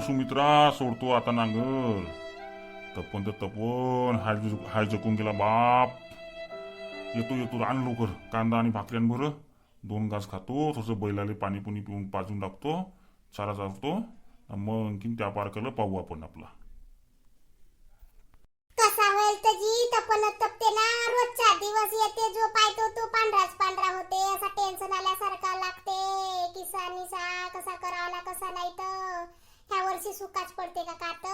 सुमित्रा सोडतो आता नांगर. तपन तर तपन हाय जकून गेला बाप. येतो येतो आण लवकर कांदा आणि भाकऱ्यान बरं. 2 घास खातो थोडंसं बैलाले पाणी पुणी पिऊन पाजून टाकतो. चारा चारतो मग आणखीन त्या पार्काला पाहू आपण आपला. कसा होईल तजी तपन तपते ना. रोजचा दिवस येते जो पाहतो तो पांढराच पांढरा होते. असा टेन्शन आल्यासारखा लागते. किसा निसा कसा करावा कसा नाही तर ह्या वर्षी सुकाच पडते का कात.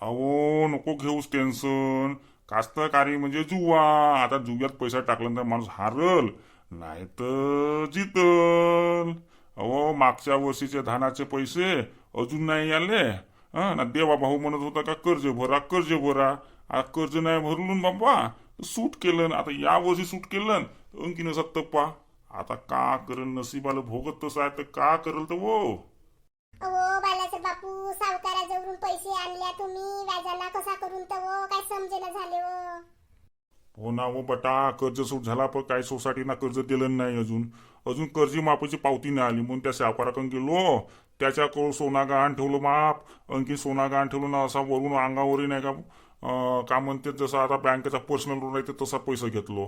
अहो नको घेऊस टेन्शन. कास्तकारी म्हणजे जुवा. आता जुव्यात पैसा टाकल्यानंतर माणूस हारल नाही तर जितल. अहो मागच्या वर्षीचे धानाचे पैसे अजून नाही आले. ना देवा भाऊ म्हणत होता का कर्ज भरा कर्ज भरा. कर्ज नाही भरलून बाबा सूट केलं. आता या वर्षी सूट केलं अंकीन सत्तप्पा. आता का करल नशिबाला भोगत तसं आहे तर का करल तर वो. अहो बालाचे बापू सावकाराजवळून पैसे आणल्या तुम्ही व्याजाला कसा करून तर काय समजेना झाले हो. हो ना हो बटा कर्ज सूट झाला पण काही सोसायटीना कर्ज दिलं नाही अजून. अजून कर्ज मापाची पावती नाही आली म्हणून त्या व्यापाराकडे गेलो. त्याच्याकडून सोना गहाण ठेवलं माप. आणखी सोना गहाण ठेवलं ना असा वरून अंगावरही नाही का म्हणते जसं आता बँकेचा पर्सनल लोन आहे तसा पैसा घेतलो.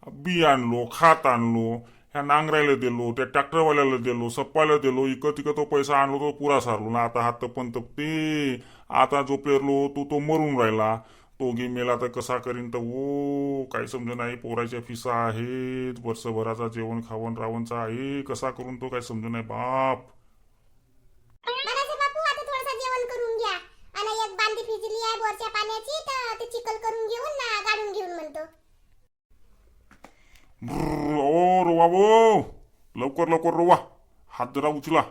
बी आणलो खात आणलो. ह्या नांगरायला दिलो त्या ट्रॅक्टरवाल्याला दिलो सप्पायला दिलो. इकत तिकत तो पैसा आणलो तो पुरा सारलो ना. आता हात पण तपते. आता जो पेरलो तो मरून राहिला. तो गे मेला तर कसा करीन तर ओ काही समज नाही. पोराच्या फिसा आहेत वर्षभराचा जेवण खावण रावणचा आहे. कसा करून तो काही समज नाही बाप. बालाचे बापू आता थोडंसं जेवण करून घ्या. आणि एक बांधी फिजली आहे बोरच्या पाण्याची तर ते चिखल करून घेऊन ना गाडून घेऊन म्हणतो. ओ रोवा वो लवकर लवकर रोवा. हात जरा उचला.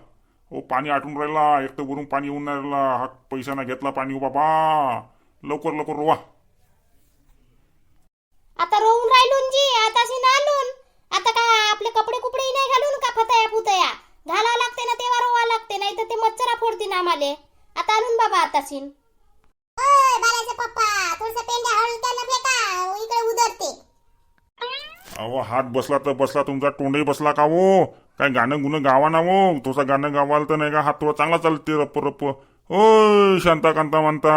ओ पाणी आटून राहिला. एक तर वरून पाणी येऊन नाही राहिला. हात पैशाना घेतला पाणी हो बाबा. लवकर लवकर रोवा. आता रोवून राहिलून जी आता आलून. आता का आपले कपडे कुपडे नाही घालून का फतया फुतया घाला लागते ना तेव्हा रोवा लागते. नाही तर ते मच्छरा फोडतील आम्हाले. आता आणून बाबा आता ओय बालाचे पप्पा थोडंसं पेंड्या हळून फेका इकडे उधरते. अहो हात बसला तर बसला तुमचा तोंडही बसला का हो. काय गाणं गुणं गावा ना हो. तोसा गाणं गावाल तर नाही का हात थोडा चांगला चालते रप्प रप्प. ओय शांता कांता म्हणता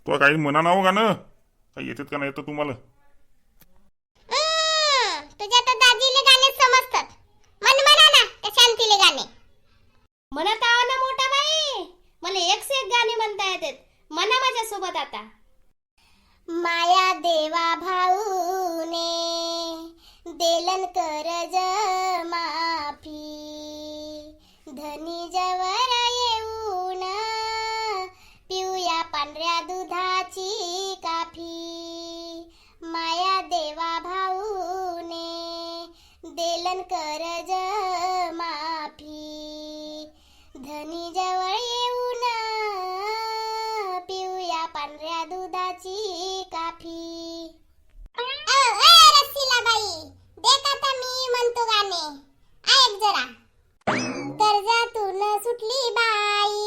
तो काही म्हणा ना हो गाणं. काही येतात का नाही येतं तुम्हाला. तुझ्या तर दाजीले गाणे समजतात. म्हणा ना त्या शांतीले गाणे. म्हणत आहो ना मोठा बाई. मला एक से एक गाणे म्हणता येतात. म्हणा माझ्या सोबत आता. माया देवा भाऊने देलन करज माफी. धनी जवर येऊन पिऊया पांढऱ्या दुधाची काफी. माया देवा भाऊने देलन करज माफी. धनी जवळ येऊन पिऊया पांढऱ्या दुधाची काफी. रसिला बाई देख आता मी म्हणतो गाणे ऐक जरा. कर्जातून सुटली बाई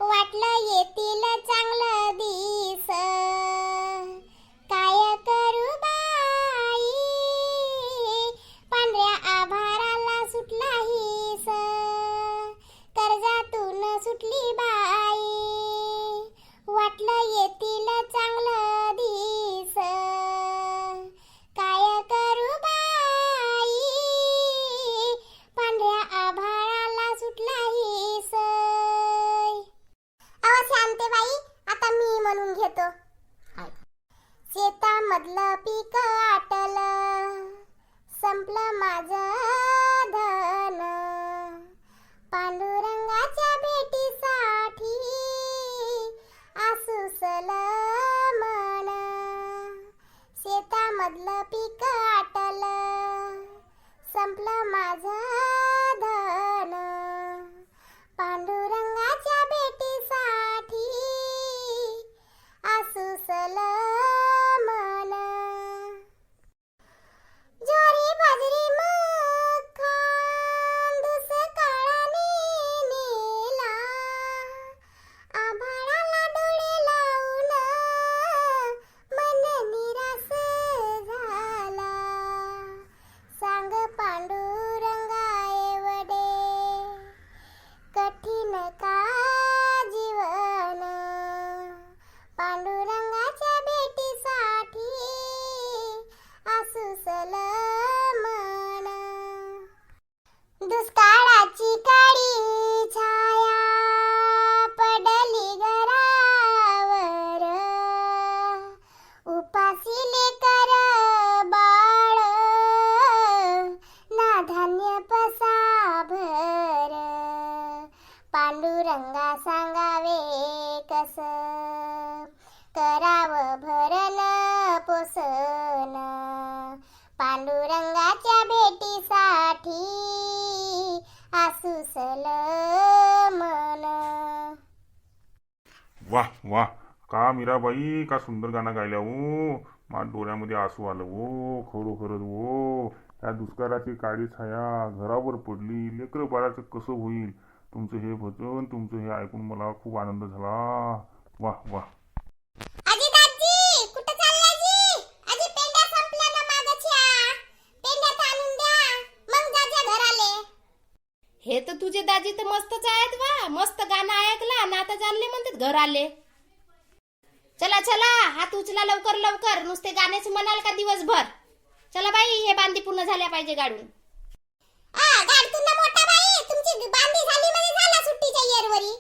वाटलं येतील चांगलं दिस. काय करू बाई पांढऱ्या आभाराला सुटला हिस. कर्जातून सुटली बाई वाटलं येतील चांगलं दिस. काय करू बाई पांढऱ्या आभाळाला सुटला हिस. अहो शांते बाई आता मी म्हणून घेतो. शेतामधलं पीक आटलं संपलं माझं धन. पांडुरंगाच्या भेटीसाठी आसुसल मन. शेतामधलं पीक आटलं संपलं माझं धन. पांडुरंगाच्या भेटीसाठी आसुसल मन. ज्वारी बाजरी मखान दुसकाळाने दिवस करावं भरण पोसन पांडुरंगाच्या भेटीसाठी आसुसल मन. वाह वाह, का मीराबाई, का सुंदर गाणं गायल्या हो. माझ्या डोळ्यामध्ये आसू आलं हो, खरोखरच हो. या दुष्काळाची काळी छाया घरावर पडली, लेकरं बाळाचं कसं होईल. तुमचं हे भजन, तुमचं हे ऐकून मला खूप आनंद झाला. वाह वाह. आजी दाजी कुठं चालल्या जी? आजी पेंड्या संपल्या ना मागच्या. पेंड्या तर आणून द्या, मग जाजा घराले. हे तर तुझे दाजी तर मस्तच आहेत वा. मस्त गाणं ऐकला ना आता चालले म्हणतात घर आले. चला चला, हात उचला लवकर लवकर. नुसते गाण्याच म्हणाल का दिवसभर? चला बाई, हे बांधी पूर्ण झाल्या पाहिजे गाडून. गाडतून ना मोठा बाई, तुमची बांधी झाली म्हणजे झाला सुट्टीच्या येरवरी.